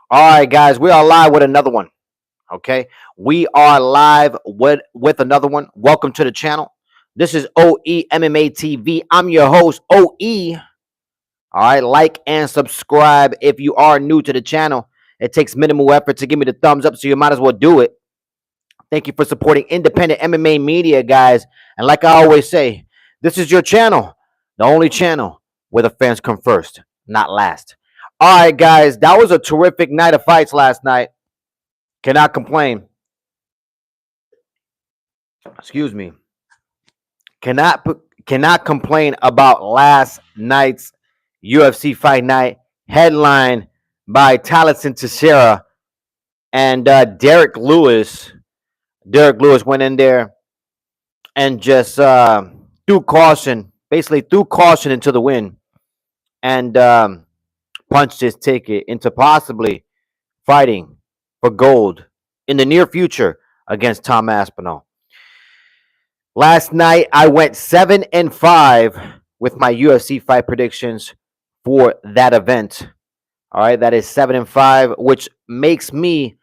All right, guys, we are live with another one. Okay, we are live with another one. Welcome to the channel. This is OE MMA TV. I'm your host, OE. All right, like and subscribe if you are new to the channel. It takes minimal effort to give me the thumbs up, so you might as well do it. Thank you for supporting independent MMA media, guys. And like I always say, this is your channel, the only channel where the fans come first, not last. All right, guys, that was a terrific night of fights last night. Cannot complain. Excuse me. Cannot cannot complain about last night's UFC fight night, headlined by Taliesin Teixeira and Derek Lewis. Derek Lewis went in there and just threw caution, basically threw caution into the wind, and punched his ticket into possibly fighting for gold in the near future against Tom Aspinall. Last night I went 7-5 with my UFC fight predictions for that event. All right, that is 7-5, which makes me,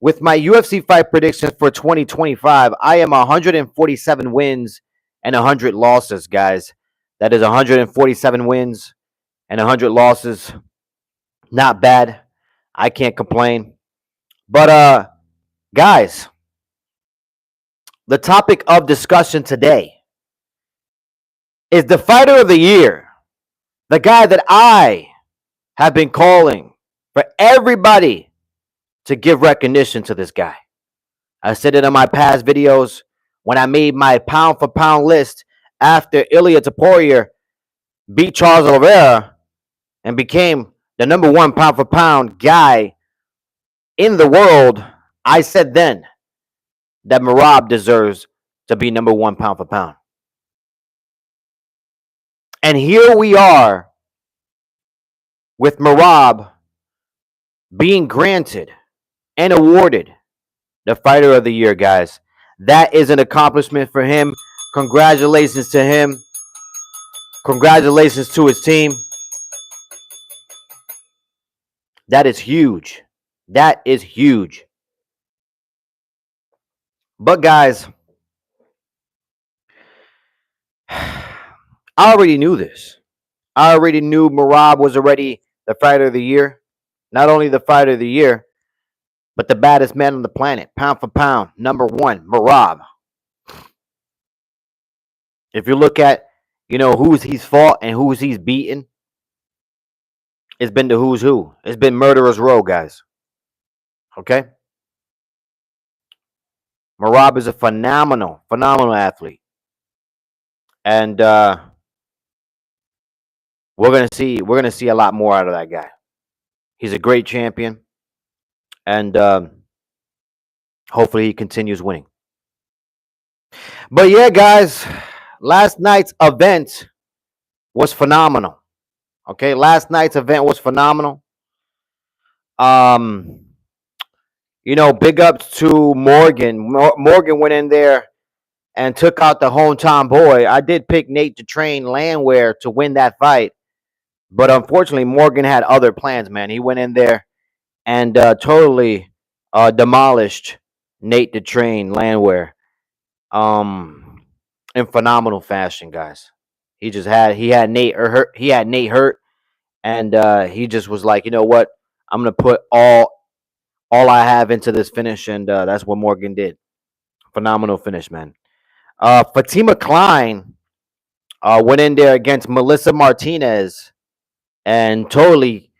with my UFC fight predictions for 2025, I am 147 wins and 100 losses, guys. That is 147 wins and 100 losses. Not bad. I can't complain. But guys, the topic of discussion today is the fighter of the year, the guy that I have been calling for everybody to give recognition to this guy. I said it in my past videos when I made my pound for pound list after Ilia Topuria beat Charles Oliveira and became the number one pound for pound guy in the world. I said then that Merab deserves to be number one pound for pound. And here we are with Merab being granted and awarded the fighter of the year, guys. That is an accomplishment for him. Congratulations to him. Congratulations to his team. That is huge. That is huge. But guys, I already knew this. I already knew Merab was already the fighter of the year. Not only the fighter of the year, but the baddest man on the planet. Pound for pound, number one, Merab. If you look at, who's he's fought and who's he's beaten, it's been the who's who. It's been murderer's row, guys. Okay? Merab is a phenomenal athlete. And we're gonna see a lot more out of that guy. He's a great champion. And hopefully he continues winning. But yeah, guys, last night's event was phenomenal. Okay, last night's event was phenomenal. Big ups to Morgan. Morgan went in there and took out the hometown boy. I did pick Nate to train Landwehr to win that fight, but unfortunately, Morgan had other plans, man. He went in there and totally demolished Nate to train Landwehr in phenomenal fashion, guys. He had Nate hurt, and he just was like, you know what? I'm gonna put all I have into this finish, and that's what Morgan did. Phenomenal finish, man. Fatima Klein went in there against Melissa Martinez and totally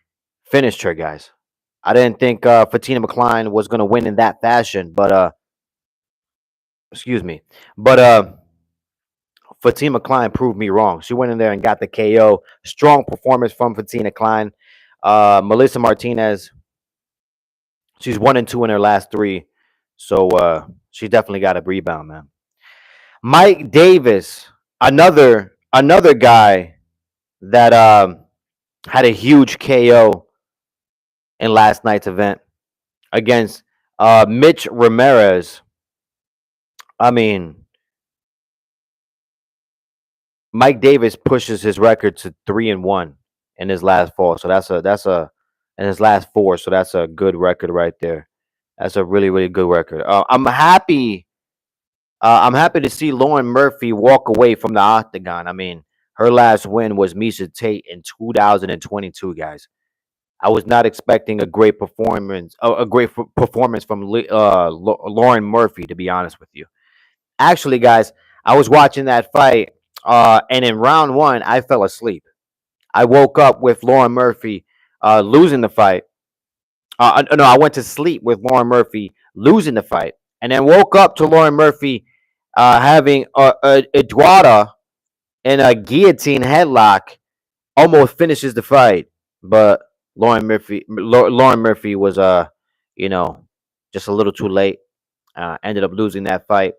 finished her, guys. I didn't think Fatima Klein was gonna win in that fashion, but excuse me, but Fatima Klein proved me wrong. She went in there and got the KO. Strong performance from Fatima Klein. Melissa Martinez, she's 1-2 in her last three, so she definitely got a rebound, man. Mike Davis, another guy that had a huge KO in last night's event against Mitch Ramirez. I mean, Mike Davis pushes his record to 3-1 in his last fall, so that's a in his last four. So that's a good record right there. That's a really, really good record. I'm happy. I'm happy to see Lauren Murphy walk away from the octagon. I mean, her last win was Misha Tate in 2022, guys. I was not expecting a great performance, performance from Lauren Murphy, to be honest with you. Actually, guys, I was watching that fight, and in round one, I fell asleep. I woke up with Lauren Murphy losing the fight. No, I went to sleep with Lauren Murphy losing the fight, and then woke up to Lauren Murphy having Eduarda in a guillotine headlock, almost finishes the fight, but Lauren Murphy was you know, just a little too late. Ended up losing that fight.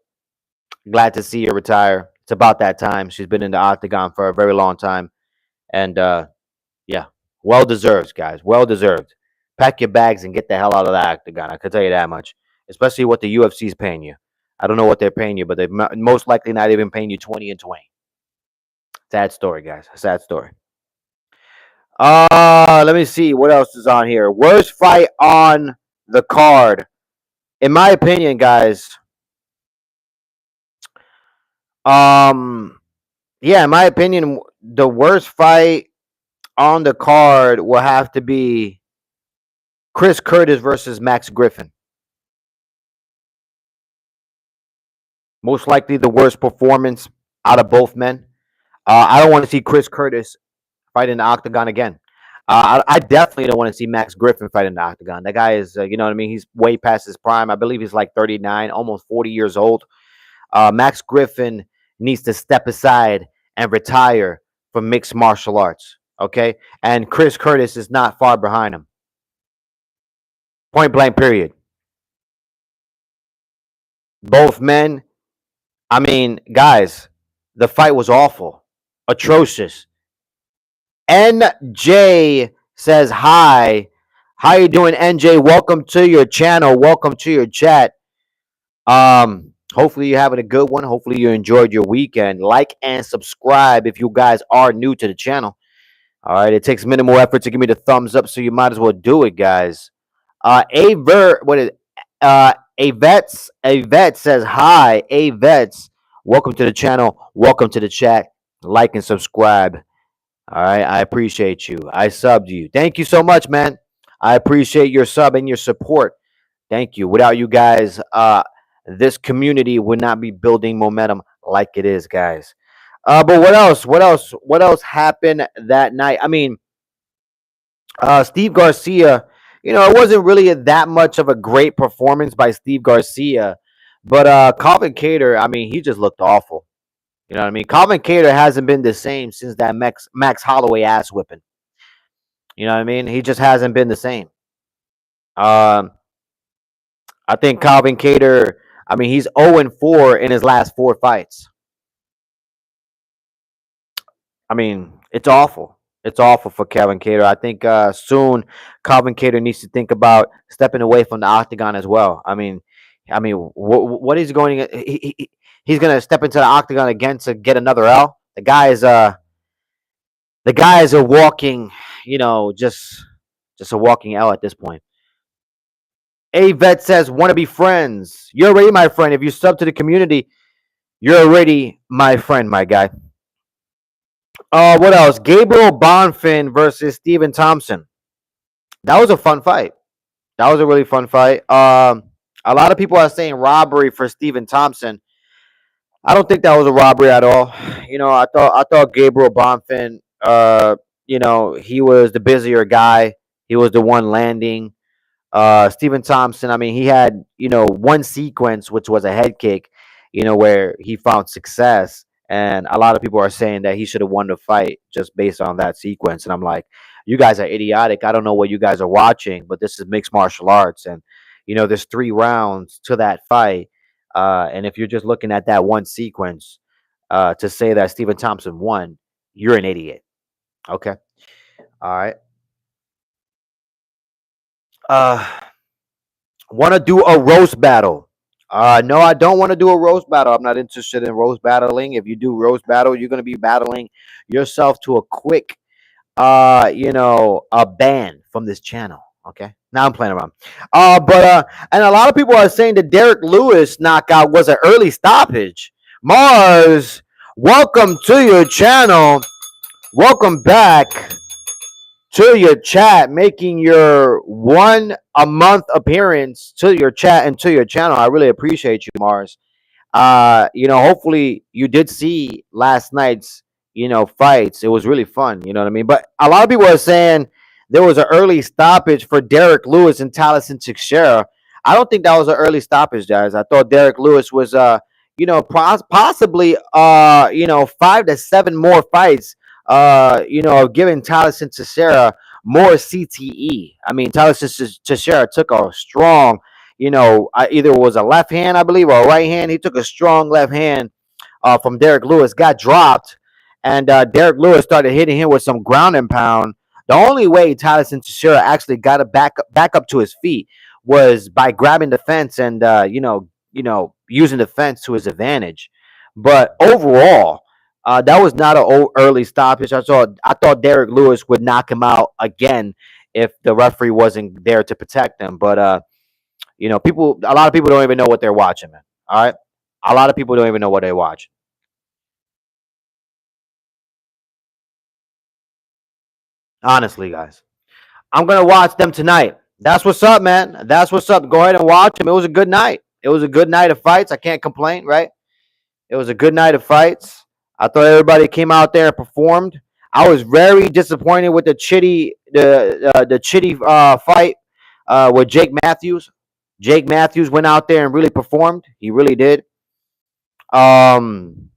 Glad to see her retire. It's about that time. She's been in the octagon for a very long time, and yeah, well deserved, guys. Well deserved. Pack your bags and get the hell out of the octagon. I can tell you that much. Especially what the UFC is paying you. I don't know what they're paying you, but they're most likely not even paying you 20 and 20. Sad story, guys. Sad story. Let me see what else is on here. Worst fight on the card, in my opinion, guys. Um, yeah, in my opinion, the worst fight on the card will have to be Chris Curtis versus Max Griffin. Most likely the worst performance out of both men. I don't want to see Chris Curtis fight in the octagon again. I definitely don't want to see Max Griffin fight in the octagon. That guy is, you know what I mean? He's way past his prime. I believe he's like 39, almost 40 years old. Max Griffin needs to step aside and retire from mixed martial arts. Okay. And Chris Curtis is not far behind him. Point blank, period. Both men, I mean, guys, the fight was awful, atrocious. NJ says hi. How you doing, NJ? Welcome to your channel. Welcome to your chat. Hopefully you're having a good one. Hopefully you enjoyed your weekend. Like and subscribe if you guys are new to the channel. All right, it takes minimal effort to give me the thumbs up, so you might as well do it, guys. What is A vet says hi. A vets, welcome to the channel. Welcome to the chat. Like and subscribe. All right, I appreciate you. I subbed you. Thank you so much, man. I appreciate your sub and your support. Thank you. Without you guys, this community would not be building momentum like it is, guys. But what else? What else? What else happened that night? I mean, Steve Garcia. You know, it wasn't really that much of a great performance by Steve Garcia, but Calvin Cater. I mean, he just looked awful. You know what I mean? Calvin Cater hasn't been the same since that Max Holloway ass whipping. You know what I mean? He just hasn't been the same. Um, I think Calvin Cater. I mean, he's 0-4 in his last four fights. I mean, it's awful. It's awful for Calvin Cater. I think soon Calvin Cater needs to think about stepping away from the octagon as well. What is going? He's going to step into the octagon again to get another L. The guy is a walking, just a walking L at this point. A vet says, "Want to be friends? You're already my friend. If you sub to the community, you're already my friend, my guy." What else? Gabriel Bonfin versus Stephen Thompson. That was a fun fight. That was a really fun fight. A lot of people are saying robbery for Stephen Thompson. I don't think that was a robbery at all. You know, I thought Gabriel Bonfin, he was the busier guy. He was the one landing. Stephen Thompson, I mean, he had, one sequence, which was a head kick, where he found success. And a lot of people are saying that he should have won the fight just based on that sequence. And I'm like, you guys are idiotic. I don't know what you guys are watching, but this is mixed martial arts. And, there's 3 rounds to that fight. And if you're just looking at that one sequence to say that Stephen Thompson won, you're an idiot. Okay. All right. Uh, Want to do a roast battle? No, I don't want to do a roast battle. I'm not interested in roast battling. If you do roast battle, you're going to be battling yourself to a quick a ban from this channel. Okay, now I'm playing around. And a lot of people are saying the Derek Lewis knockout was an early stoppage. Mars, welcome to your channel. Welcome back to your chat, making your one a month appearance to your chat and to your channel. I really appreciate you, Mars. Hopefully you did see last night's, fights. It was really fun, you know what I mean? But a lot of people are saying there was an early stoppage for Derek Lewis and Taliesin Teixeira. I don't think that was an early stoppage, guys. I thought Derek Lewis was possibly 5 to 7 more fights, giving Taliesin Teixeira more CTE. I mean, Taliesin Teixeira took a strong, either it was a left hand, I believe, or a right hand. He took a strong left hand from Derek Lewis, got dropped, and Derek Lewis started hitting him with some ground and pound. The only way Taliesin Teixeira actually got it back up to his feet was by grabbing the fence and using the fence to his advantage. But overall, that was not an early stoppage. I thought Derek Lewis would knock him out again if the referee wasn't there to protect him. But a lot of people don't even know what they're watching, man. All right, a lot of people don't even know what they watch. Honestly, guys, I'm gonna watch them tonight. That's what's up, man. That's what's up. Go ahead and watch them. It was a good night. It was a good night of fights. I can't complain, right? It was a good night of fights. I thought everybody came out there and performed. I was very disappointed with the Chitty fight with Jake Matthews. Jake Matthews went out there and really performed. He really did. Um,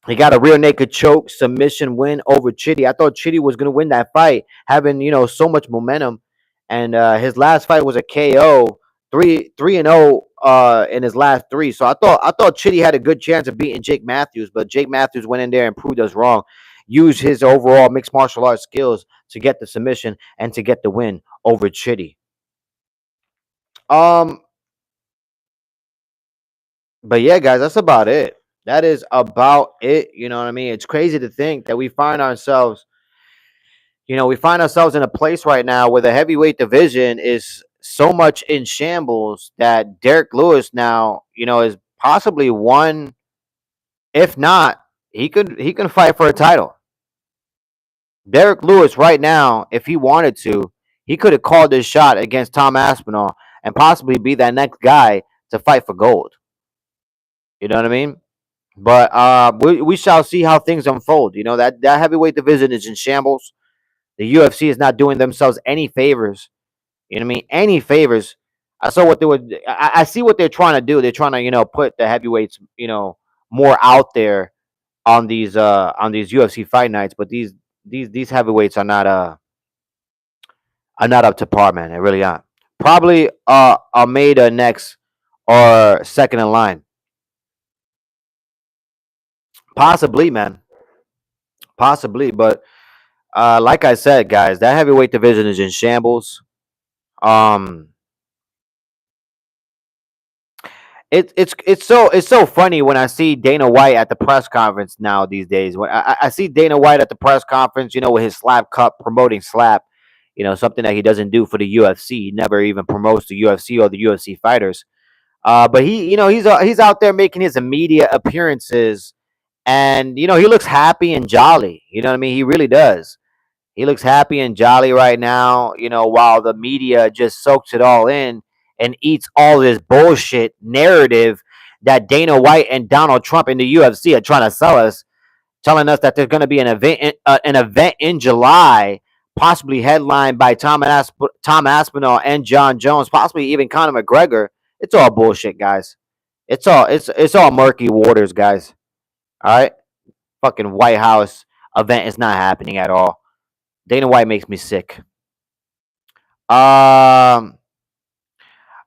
he got a rear naked choke submission win over Chitty. I thought Chitty was gonna win that fight, having so much momentum. And his last fight was a KO, 3-0 in his last three. So I thought Chitty had a good chance of beating Jake Matthews, but Jake Matthews went in there and proved us wrong. Used his overall mixed martial arts skills to get the submission and to get the win over Chitty. Um, but yeah, guys, that's about it. That is about it. You know what I mean? It's crazy to think that we find ourselves in a place right now where the heavyweight division is so much in shambles that Derek Lewis now, is possibly one, if not, he can fight for a title. Derek Lewis right now, if he wanted to, he could have called this shot against Tom Aspinall and possibly be that next guy to fight for gold. You know what I mean? But we shall see how things unfold. That heavyweight division is in shambles. The UFC is not doing themselves any favors. You know what I mean? Any favors. I saw what they would. I see what they're trying to do. They're trying to put the heavyweights more out there on these UFC fight nights. But these heavyweights are not up to par, man. They really aren't. Probably Almeida next or second in line. Possibly, man. Possibly, but like I said, guys, that heavyweight division is in shambles. Um, it's so funny when I see Dana White at the press conference now these days. When I see Dana White at the press conference, with his Slap Cup promoting Slap, something that he doesn't do for the UFC. He never even promotes the UFC or the UFC fighters. But he's out there making his immediate appearances, and he looks happy and jolly. You know what I mean? He really does. He looks happy and jolly right now, while the media just soaks it all in and eats all this bullshit narrative that Dana White and Donald Trump in the UFC are trying to sell us, telling us that there's going to be an event in July, possibly headlined by Tom Aspinall and John Jones, possibly even Conor McGregor. It's all bullshit, guys. It's all murky waters, guys. All right, fucking White House event is not happening at all. Dana White makes me sick. Um,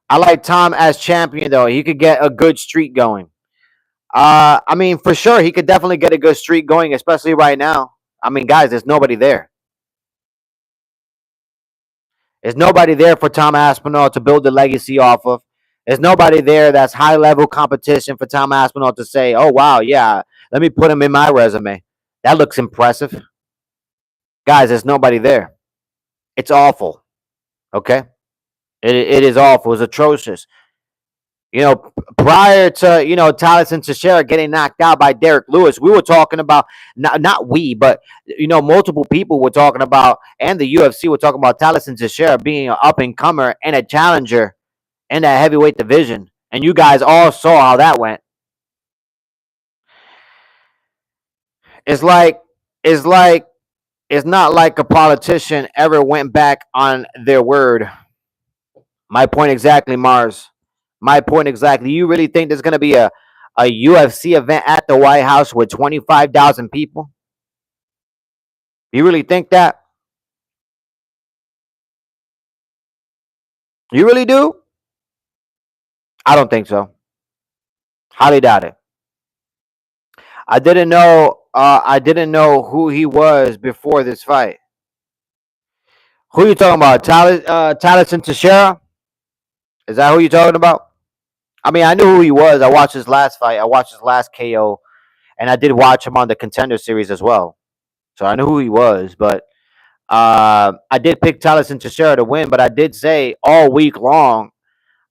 I like Tom as champion though. He could get a good streak going. I mean, for sure, he could definitely get a good streak going, especially right now. I mean, guys, there's nobody there. There's nobody there for Tom Aspinall to build the legacy off of. There's nobody there that's high level competition for Tom Aspinall to say, "Oh wow, yeah, let me put him in my resume. That looks impressive." Guys, there's nobody there. It's awful. Okay, it is awful. It's atrocious. Prior to Taliesin Teixeira getting knocked out by Derek Lewis, we were talking about not we, but multiple people were talking about, and the UFC were talking about Taliesin Teixeira being an up and comer and a challenger in that heavyweight division, and you guys all saw how that went. It's like it's like it's not like a politician ever went back on their word. My point exactly, Mars. My point exactly. You really think there's gonna be a UFC event at the White House with 25,000 people? You really think that? You really do? I don't think so. Highly doubt it. I didn't know. I didn't know who he was before this fight. Who you talking about? Taliesin Teixeira? Is that who you talking about? I mean, I knew who he was. I watched his last fight. I watched his last KO, and I did watch him on the Contender Series as well. So I knew who he was. But I did pick Taliesin Teixeira to win. But I did say all week long,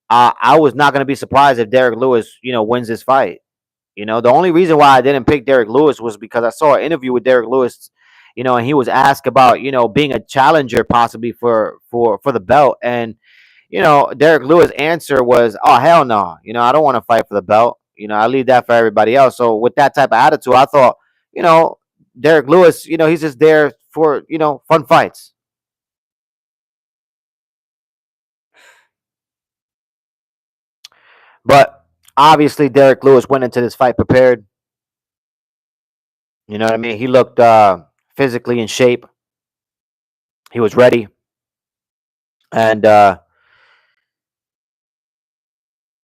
I was not going to be surprised if Derek Lewis, wins this fight. The only reason why I didn't pick Derek Lewis was because I saw an interview with Derek Lewis, and he was asked about, being a challenger possibly for the belt, and Derek Lewis' answer was, "Oh hell no, I don't want to fight for the belt. I leave that for everybody else." So with that type of attitude, I thought, you know, Derek Lewis, he's just there for fun fights. But obviously, Derek Lewis went into this fight prepared. You know what I mean? He looked physically in shape. He was ready, and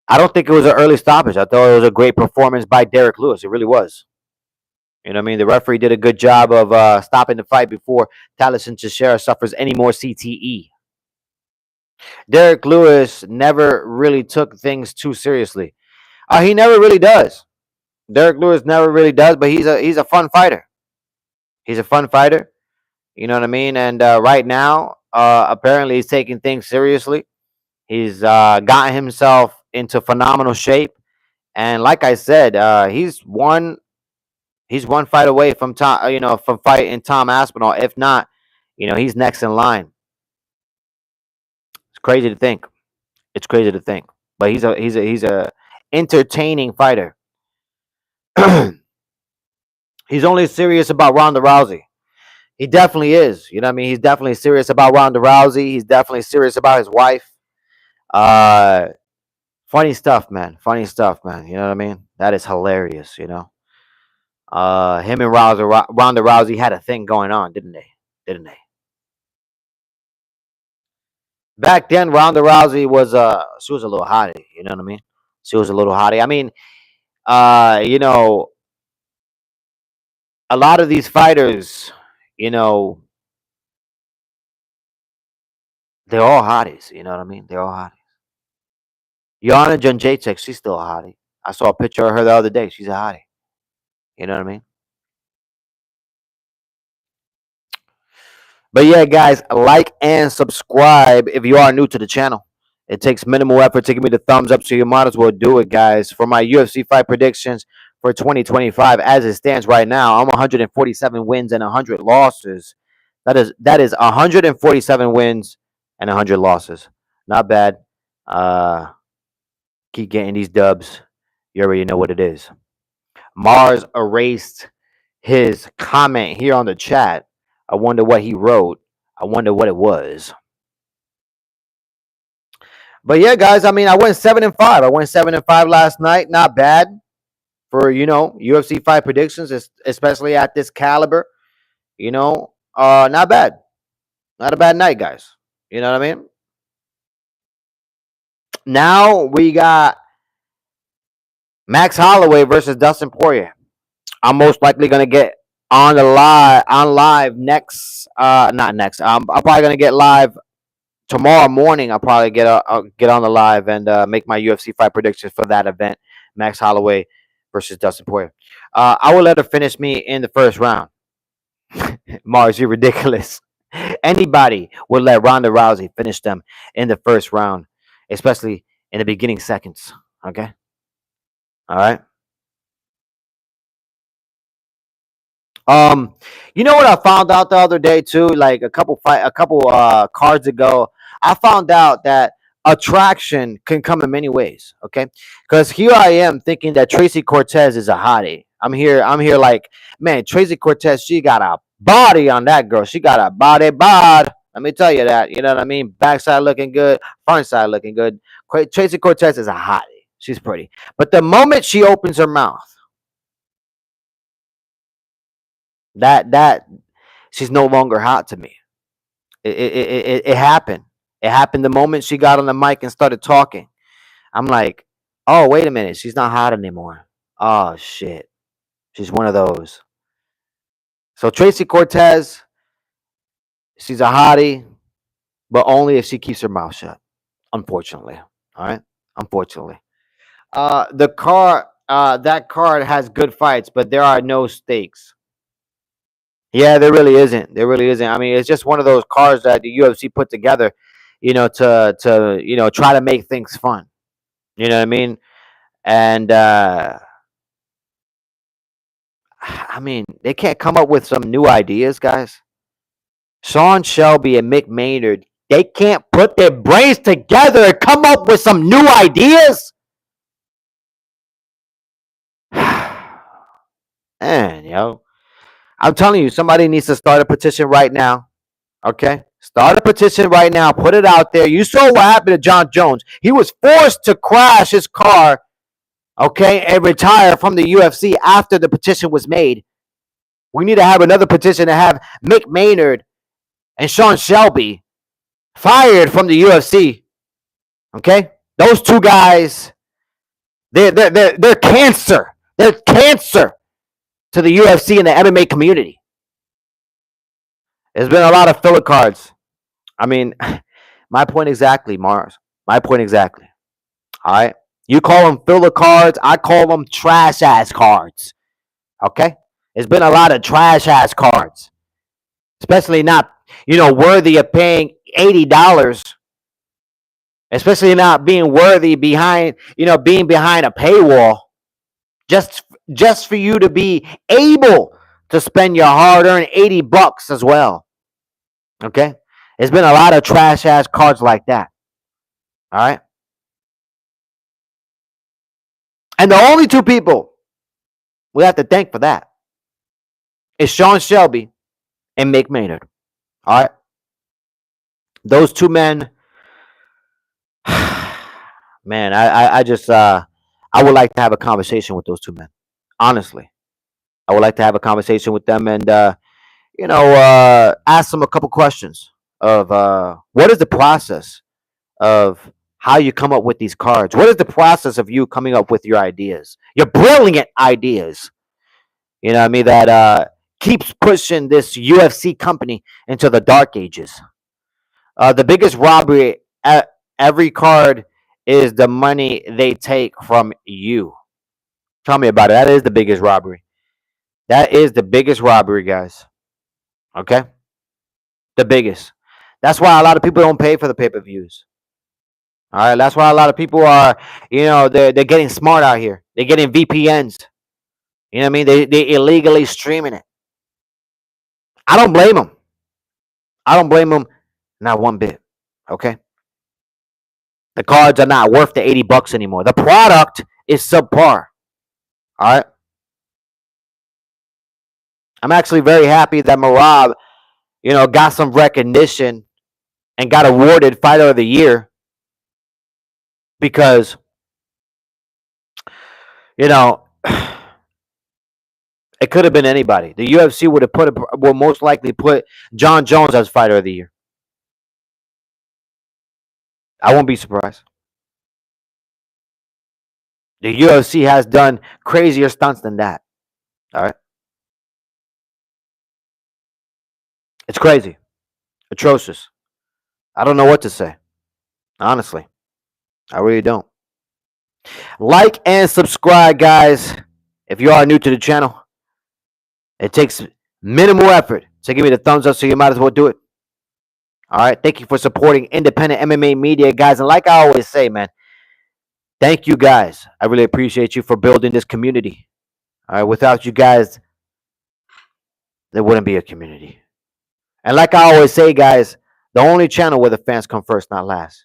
I don't think it was an early stoppage. I thought it was a great performance by Derek Lewis. It really was. You know what I mean? The referee did a good job of stopping the fight before Taliesin Teixeira suffers any more CTE. Derek Lewis never really took things too seriously. He never really does. Derek Lewis never really does, but he's a fun fighter. He's a fun fighter. You know what I mean? And right now, apparently, he's taking things seriously. He's gotten himself into phenomenal shape, and like I said, he's one fight away from Tom, from fighting Tom Aspinall. If not, he's next in line. It's crazy to think. It's crazy to think, but he's a entertaining fighter. He's only serious about Ronda Rousey. He definitely is. You know what I mean? He's definitely serious about Ronda Rousey. He's definitely serious about his wife. Uh, Funny stuff, man. Funny stuff, man. You know what I mean? That is hilarious. Him and Ronda Rousey had a thing going on, didn't they? Didn't they? Back then, Ronda Rousey was she was a little hottie. You know what I mean? She was a little hottie. I mean, uh, you know, a lot of these fighters, you know, they're all hotties. You know what I mean? They're all hotties. Joanna Jędrzejczyk, she's still a hottie. I saw a picture of her the other day. She's a hottie. You know what I mean? But yeah, guys, like and subscribe if you are new to the channel. It takes minimal effort to give me the thumbs up, so you might as well do it, guys. For my UFC fight predictions for 2025, as it stands right now, I'm 147 wins and 100 losses. That is 147 wins and 100 losses. Not bad. Uh, Keep getting these dubs. You already know what it is. Mars erased his comment here on the chat. I wonder what he wrote. I wonder what it was. But yeah, guys, I mean, I went 7-5. I went 7-5 last night. Not bad for UFC fight predictions, especially at this caliber. Not bad. Not a bad night, guys. You know what I mean? Now we got Max Holloway versus Dustin Poirier. I'm most likely gonna get on live next. Not next. I'm probably gonna get live tomorrow morning. I'll probably get on the live and make my UFC fight predictions for that event. Max Holloway versus Dustin Poirier. I will let her finish me in the first round. Mars, you're ridiculous. Anybody would let Ronda Rousey finish them in the first round, especially in the beginning seconds. Okay, all right. Um, you know what I found out the other day too? Like a couple cards ago, I found out that attraction can come in many ways. Okay, because here I am thinking that Tracy Cortez is a hottie. I'm here like, man, Tracy Cortez, she got a body on that girl. She got a body bod. Let me tell you that. You know what I mean? Backside looking good, front side looking good. Tracy Cortez is a hottie. She's pretty. But the moment she opens her mouth, that she's no longer hot to me. It happened. It happened the moment she got on the mic and started talking. I'm like, oh, wait a minute, she's not hot anymore. Oh shit, she's one of those. So Tracy Cortez, she's a hottie, but only if she keeps her mouth shut. Unfortunately, all right. Unfortunately, that card has good fights, but there are no stakes. Yeah, there really isn't. There really isn't. I mean, it's just one of those cards that the UFC put together, to try to make things fun. You know what I mean? And I mean, they can't come up with some new ideas, guys. Sean Shelby and Mick Maynard, they can't put their brains together and come up with some new ideas. Man, I'm telling you, somebody needs to start a petition right now. Okay? Start a petition right now. Put it out there. You saw what happened to John Jones. He was forced to crash his car, okay, and retire from the UFC after the petition was made. We need to have another petition to have Mick Maynard and Sean Shelby fired from the UFC. Okay? Those two guys, they're cancer. They're cancer to the UFC and the MMA community. There's been a lot of filler cards. I mean, my point exactly, Mars. My point exactly. All right? You call them filler cards. I call them trash ass cards. Okay? There's been a lot of trash ass cards, especially not, worthy of paying $80, especially not being worthy being behind a paywall, just for you to be able to spend your hard-earned $80 as well. Okay? There's been a lot of trash ass cards like that. All right? And the only two people we have to thank for that is Sean Shelby and Mick Maynard. All right? Those two men, man, I just I would like to have a conversation with those two men. Honestly, I would like to have a conversation with them and ask them a couple questions of what is the process of how you come up with these cards. What is the process of you coming up with your ideas, your brilliant ideas? You know what I mean? That keeps pushing this UFC company into the dark ages. The biggest robbery at every card is the money they take from you. Tell me about it. That is the biggest robbery. That is the biggest robbery, guys. Okay? The biggest. That's why a lot of people don't pay for the pay per views. All right. That's why a lot of people are, they're getting smart out here. They're getting VPNs. You know what I mean? They illegally streaming it. I don't blame them. I don't blame them, not one bit. Okay? The cards are not worth the $80 anymore. The product is subpar. All right. I'm actually very happy that Marab, got some recognition and got awarded Fighter of the Year because, it could have been anybody. The UFC would most likely put John Jones as Fighter of the Year. I won't be surprised. The UFC has done crazier stunts than that. All right. It's crazy. Atrocious. I don't know what to say. Honestly. I really don't. Like and subscribe, guys. If you are new to the channel, it takes Minimal effort to give me the thumbs up, so you might as well do it. All right. Thank you for supporting independent MMA media, guys. And like I always say, man, thank you guys. I really appreciate you for building this community. All right. Without you guys, there wouldn't be a community. And like I always say, guys, the only channel where the fans come first, not last.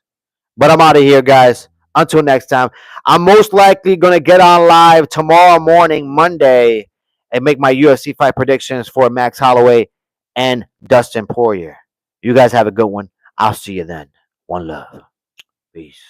But I'm out of here, guys. Until next time, I'm most likely going to get on live tomorrow morning, Monday, and make my UFC fight predictions for Max Holloway and Dustin Poirier. You guys have a good one. I'll see you then. One love. Peace.